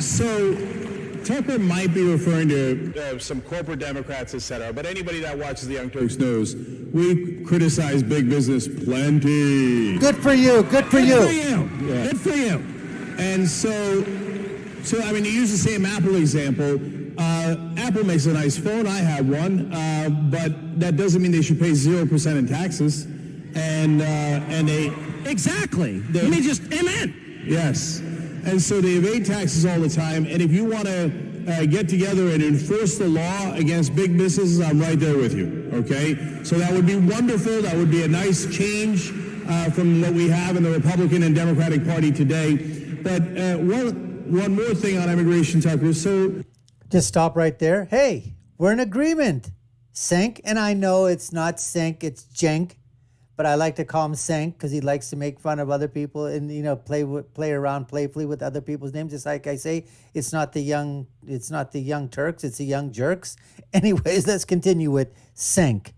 So Tucker might be referring to some corporate Democrats, etc. But anybody that watches the Young Turks knows we criticize big business plenty. Good for you. Good for you. Good for you. Yeah. Good for you. And so I mean, to use the same Apple example, Apple makes a nice phone. I have one, but that doesn't mean they should pay 0% in taxes. And they exactly. Let me just amen. Yes. And so they evade taxes all the time. And if you want to get together and enforce the law against big businesses, I'm right there with you. Okay? So that would be wonderful. That would be a nice change from what we have in the Republican and Democratic Party today. But one more thing on immigration, Tucker. So just stop right there. Hey, we're in agreement. Cenk, and I know it's not Cenk, it's Cenk. But I like to call him Cenk because he likes to make fun of other people and play around playfully with other people's names. Just like I say, it's not the young Turks, it's the young jerks. Anyways, let's continue with Cenk.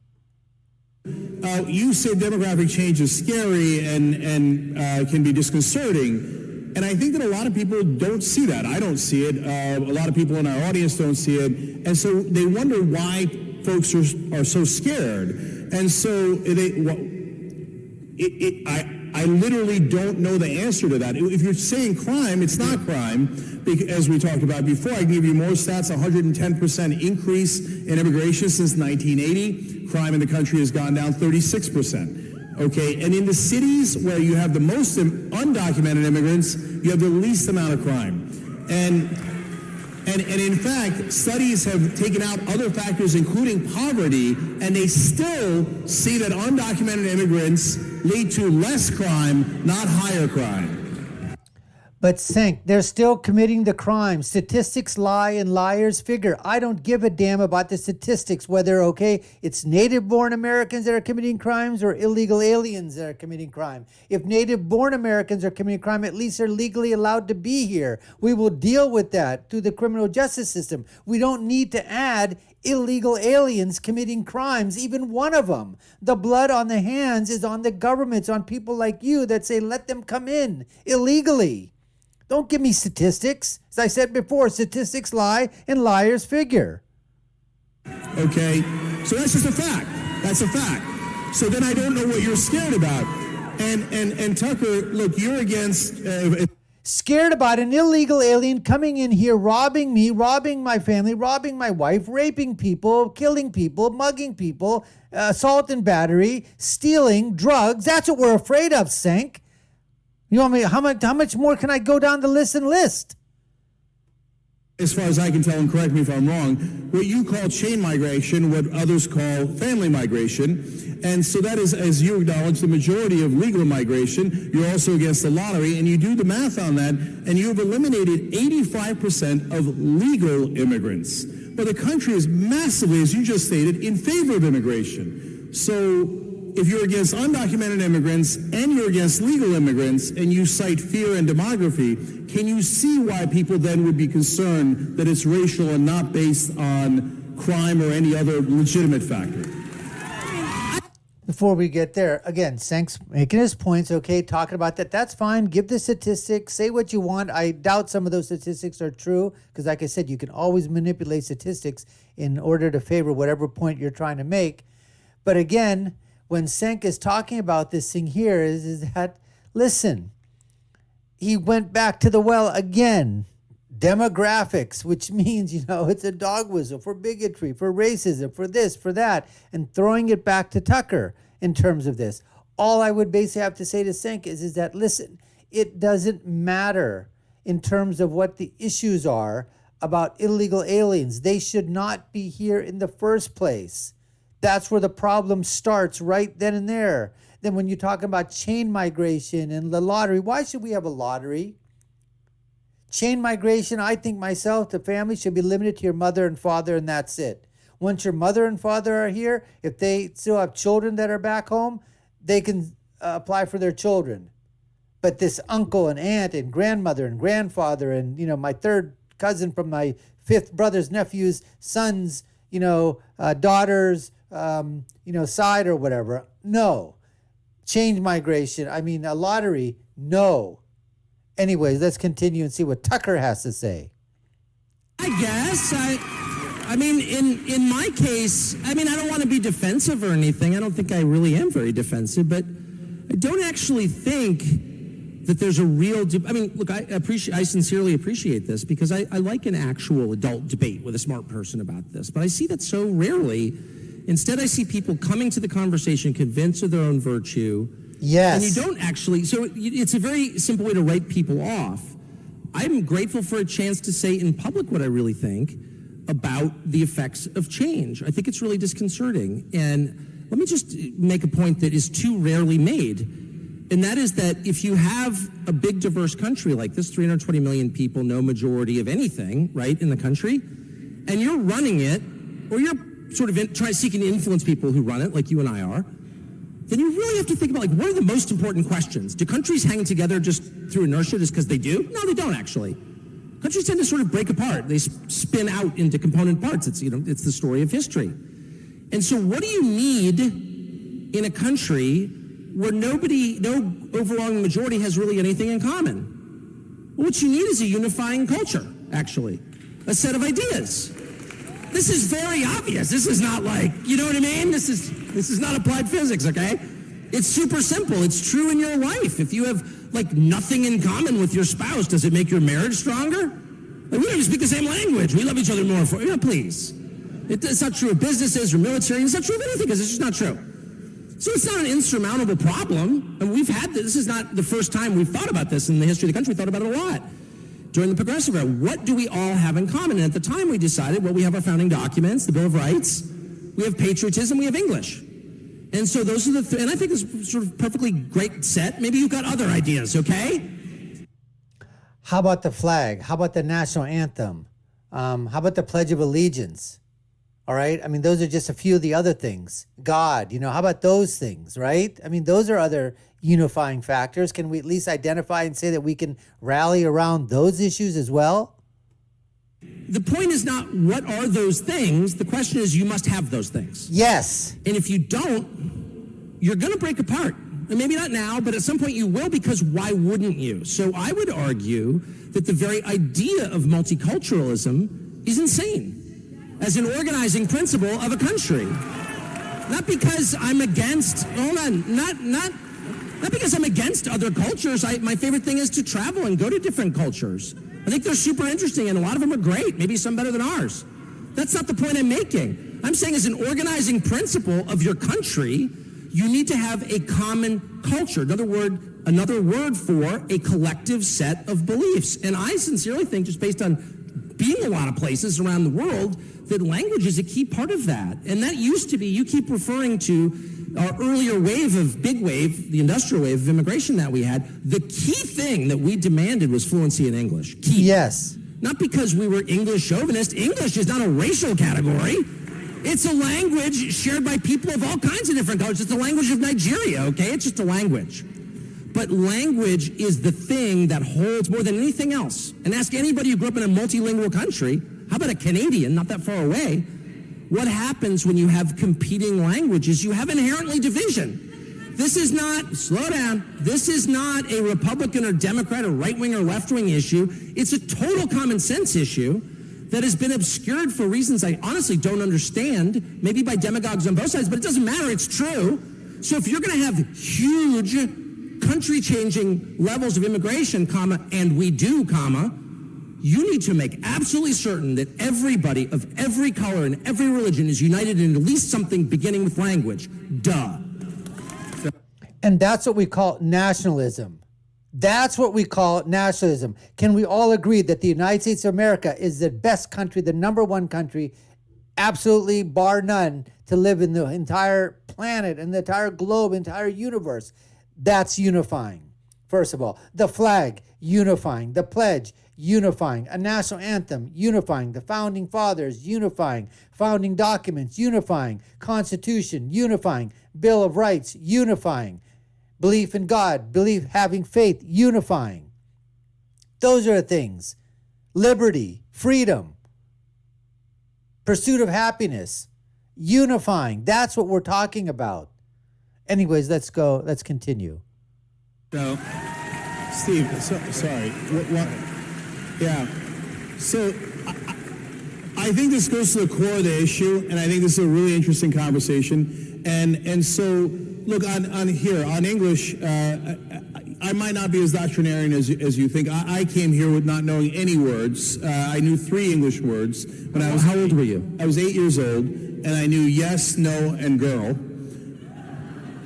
You say demographic change is scary and can be disconcerting, and I think that a lot of people don't see that. I don't see it. A lot of people in our audience don't see it, and so they wonder why folks are so scared, and so I literally don't know the answer to that. If you're saying crime, it's not crime, as we talked about before. I can give you more stats, 110% increase in immigration since 1980. Crime in the country has gone down 36%. Okay, and in the cities where you have the most undocumented immigrants, you have the least amount of crime. And in fact, studies have taken out other factors, including poverty, and they still see that undocumented immigrants lead to less crime, not higher crime. But Cenk, they're still committing the crime. Statistics lie and liars figure. I don't give a damn about the statistics, whether, it's native-born Americans that are committing crimes or illegal aliens that are committing crime. If native-born Americans are committing crime, at least they're legally allowed to be here. We will deal with that through the criminal justice system. We don't need to add illegal aliens committing crimes, even one of them. The blood on the hands is on the governments, on people like you that say, let them come in illegally. Don't give me statistics. As I said before, statistics lie and liars figure. Okay, so that's just a fact. That's a fact. So then I don't know what you're scared about. And Tucker, look, you're against... Scared about an illegal alien coming in here, robbing me, robbing my family, robbing my wife, raping people, killing people, mugging people, assault and battery, stealing, drugs. That's what we're afraid of, Cenk. You want me? How much more can I go down the list? As far as I can tell, and correct me if I'm wrong, what you call chain migration, what others call family migration. And so that is, as you acknowledge, the majority of legal migration. You're also against the lottery, and you do the math on that, and you have eliminated 85% of legal immigrants. But the country is massively, as you just stated, in favor of immigration. So if you're against undocumented immigrants and you're against legal immigrants and you cite fear and demography, can you see why people then would be concerned that it's racial and not based on crime or any other legitimate factor? Before we get there, again, Cenk's making his points, talking about that. That's fine. Give the statistics. Say what you want. I doubt some of those statistics are true because, like I said, you can always manipulate statistics in order to favor whatever point you're trying to make. But again, when Cenk is talking about this thing here is that, listen, he went back to the well again. Demographics, which means, it's a dog whistle for bigotry, for racism, for this, for that, and throwing it back to Tucker in terms of this. All I would basically have to say to Cenk is that, listen, it doesn't matter in terms of what the issues are about illegal aliens. They should not be here in the first place. That's where the problem starts, right then and there. Then when you're talking about chain migration and the lottery, why should we have a lottery? Chain migration, I think myself, the family should be limited to your mother and father, and that's it. Once your mother and father are here, if they still have children that are back home, they can apply for their children. But this uncle and aunt and grandmother and grandfather and, my third cousin from my fifth brother's nephew's sons, daughters, side or whatever. No. Chain migration. A lottery. No. Anyways, let's continue and see what Tucker has to say. I guess. I mean, in my case, I mean, I don't want to be defensive or anything. I don't think I really am very defensive, but I don't actually think that there's a real... I mean, look, I sincerely appreciate this because I like an actual adult debate with a smart person about this, but I see that so rarely. Instead, I see people coming to the conversation convinced of their own virtue. Yes. And you don't actually... So it's a very simple way to write people off. I'm grateful for a chance to say in public what I really think about the effects of change. I think it's really disconcerting. And let me just make a point that is too rarely made. And that is that if you have a big diverse country like this, 320 million people, no majority of anything, right, in the country, and you're running it, or you're sort of seeking to influence people who run it, like you and I are, then you really have to think about, like, what are the most important questions? Do countries hang together just through inertia, just because they do? No, they don't, actually. Countries tend to sort of break apart. They spin out into component parts. It's the story of history. And so what do you need in a country where no overwhelming majority has really anything in common? Well, what you need is a unifying culture, actually. A set of ideas. This is very obvious. This is not like, you know what I mean? This is not applied physics, okay? It's super simple. It's true in your life. If you have, like, nothing in common with your spouse, does it make your marriage stronger? Like, we don't even speak the same language. We love each other more. Please. It's not true of businesses or military. It's not true of anything because it's just not true. So it's not an insurmountable problem. And we've had this. This is not the first time we've thought about this in the history of the country. We thought about it a lot during the Progressive Era. What do we all have in common? And at the time we decided, well, we have our founding documents, the Bill of Rights, we have patriotism, we have English. And so those are the and I think it's sort of perfectly great set. Maybe you've got other ideas, okay? How about the flag? How about the national anthem? How about the Pledge of Allegiance? All right? I mean, those are just a few of the other things. God, how about those things, right? I mean, those are other unifying factors. Can we at least identify and say that we can rally around those issues as well? The point is not what are those things. The question is you must have those things. Yes. And if you don't, you're going to break apart. And maybe not now, but at some point you will, because why wouldn't you? So I would argue that the very idea of multiculturalism is insane as an organizing principle of a country. Not because I'm against, not because I'm against other cultures. My favorite thing is to travel and go to different cultures. I think they're super interesting, and a lot of them are great, maybe some better than ours. That's not the point I'm making. I'm saying as an organizing principle of your country, you need to have a common culture. Another word for a collective set of beliefs. And I sincerely think, just based on being a lot of places around the world, that language is a key part of that. And that used to be, you keep referring to our earlier big wave, the industrial wave of immigration that we had. The key thing that we demanded was fluency in English. Key. Yes. Not because we were English chauvinists. English is not a racial category. It's a language shared by people of all kinds of different cultures. It's the language of Nigeria, okay? It's just a language. But language is the thing that holds more than anything else. And ask anybody who grew up in a multilingual country, how about a Canadian, not that far away, what happens when you have competing languages? You have inherently division. This is not, slow down, this is not a Republican or Democrat or right-wing or left-wing issue. It's a total common sense issue that has been obscured for reasons I honestly don't understand, maybe by demagogues on both sides, but it doesn't matter, it's true. So if you're going to have huge country-changing levels of immigration, and we do, you need to make absolutely certain that everybody of every color and every religion is united in at least something beginning with language. Duh. And that's what we call nationalism. That's what we call nationalism. Can we all agree that the United States of America is the best country, the number one country, absolutely bar none, to live in the entire planet, and the entire globe, entire universe? That's unifying. First of all, the flag, unifying. The pledge, unifying. A national anthem, unifying. The founding fathers, unifying. Founding documents, unifying. Constitution, unifying. Bill of Rights, unifying. Belief in God, having faith, unifying. Those are the things. Liberty, freedom, pursuit of happiness, unifying. That's what we're talking about. Anyways, let's go. Let's continue. So, Steve, sorry. Yeah. So, I think this goes to the core of the issue, and I think this is a really interesting conversation. And so, look, on English, I might not be as doctrinarian as you think. I came here with not knowing any words. I knew 3 English words. When I was How old were you? I was 8 years old, and I knew yes, no, and girl.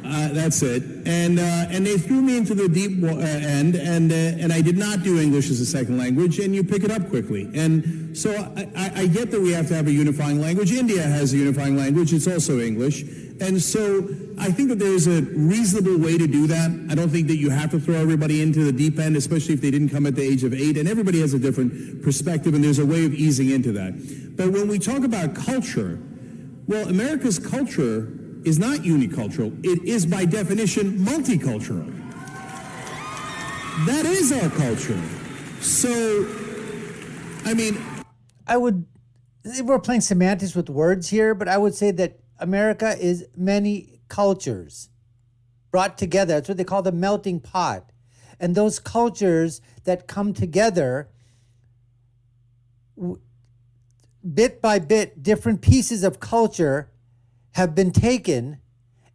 That's it. And they threw me into the deep end, and I did not do English as a second language, and you pick it up quickly. And so I get that we have to have a unifying language. India has a unifying language. It's also English. And so I think that there's a reasonable way to do that. I don't think that you have to throw everybody into the deep end, especially if they didn't come at the age of 8. And everybody has a different perspective, and there's a way of easing into that. But when we talk about culture, well, America's culture is not unicultural. It is, by definition, multicultural. That is our culture. So, I mean, we're playing semantics with words here, but I would say that America is many cultures brought together. That's what they call the melting pot. And those cultures that come together, bit by bit, different pieces of culture have been taken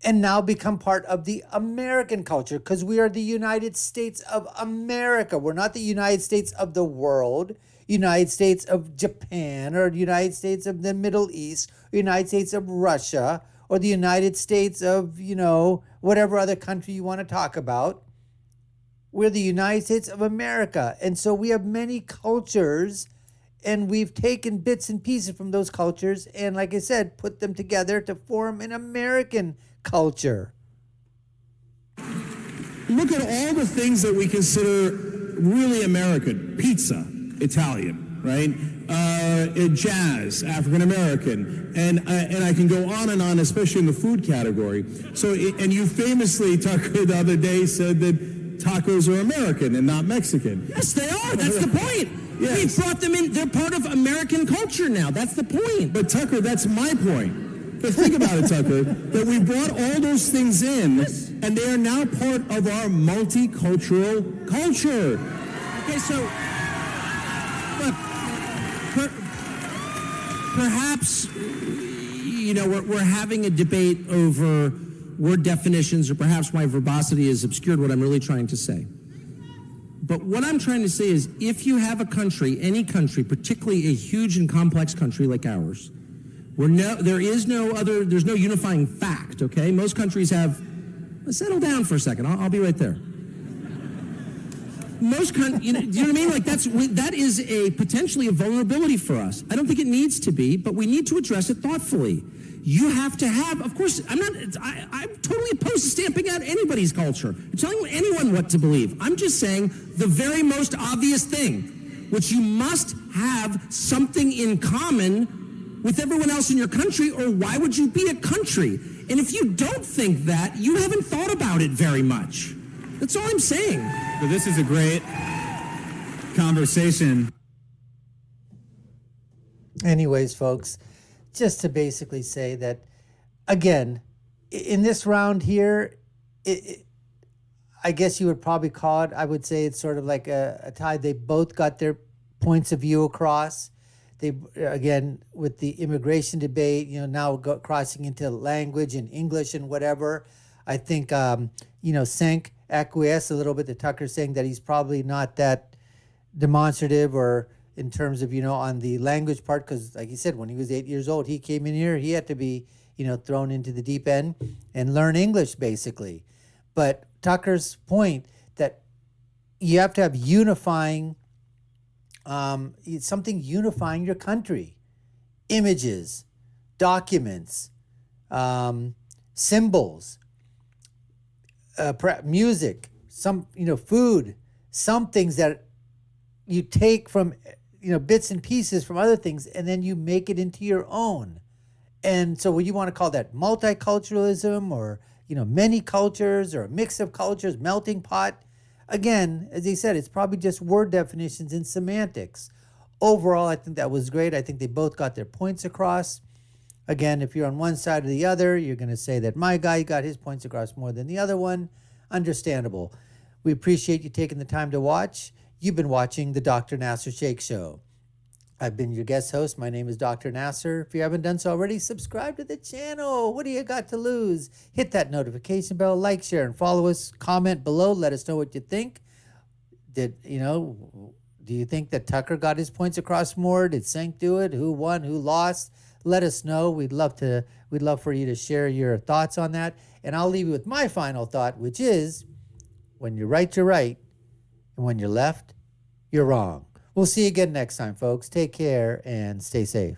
and now become part of the American culture, because we are the United States of America. We're not the United States of the world, United States of Japan, or the United States of the Middle East, or United States of Russia, or the United States of, whatever other country you want to talk about. We're the United States of America. And so we have many cultures, and we've taken bits and pieces from those cultures and, like I said, put them together to form an American culture. Look at all the things that we consider really American. Pizza, Italian, right? Jazz, African American, and I can go on and on, especially in the food category. So, and you famously, Tucker, the other day said that tacos are American and not Mexican. Yes, they are. That's the point. Yes. We brought them in. They're part of American culture now. That's the point. But Tucker, that's my point. But think about it, Tucker, that we brought all those things in, yes, and they are now part of our multicultural culture. Okay, so look, perhaps we're having a debate over word definitions, or perhaps my verbosity has obscured what I'm really trying to say. But what I'm trying to say is, if you have a country, any country, particularly a huge and complex country like ours, where there's no unifying fact, okay? Most countries have, settle down for a second, I'll be right there. Most countries, do you know what I mean? Like that is potentially a vulnerability for us. I don't think it needs to be, but we need to address it thoughtfully. You have to have, of course, I'm totally opposed to stamping out anybody's culture, I'm telling anyone what to believe. I'm just saying the very most obvious thing, which you must have something in common with everyone else in your country, or why would you be a country? And if you don't think that, you haven't thought about it very much. That's all I'm saying. So this is a great conversation. Anyways, folks, just to basically say that, again, in this round here, I guess you would probably call it, I would say it's sort of like a tie. They both got their points of view across. They, again, with the immigration debate, now crossing into language and English and whatever. I think, Cenk acquiesced a little bit to Tucker, saying that he's probably not that demonstrative, or in terms of, on the language part, because like he said, when he was 8 years old, he came in here, he had to be, thrown into the deep end and learn English, basically. But Tucker's point that you have to have unifying, something unifying your country, images, documents, symbols, music, some, food, some things that you take from, bits and pieces from other things, and then you make it into your own. And so what you want to call that, multiculturalism, or, many cultures, or a mix of cultures, melting pot. Again, as he said, it's probably just word definitions and semantics. Overall, I think that was great. I think they both got their points across. Again, if you're on one side or the other, you're going to say that my guy got his points across more than the other one. Understandable. We appreciate you taking the time to watch. You've been watching the Dr. Nasir Shaikh Show. I've been your guest host. My name is Dr. Nasir. If you haven't done so already, subscribe to the channel. What do you got to lose? Hit that notification bell, like, share, and follow us. Comment below. Let us know what you think. Do you think that Tucker got his points across more? Did Cenk do it? Who won? Who lost? Let us know. We'd love for you to share your thoughts on that. And I'll leave you with my final thought, which is, when you're right, you're right. And when you're left, you're wrong. We'll see you again next time, folks. Take care and stay safe.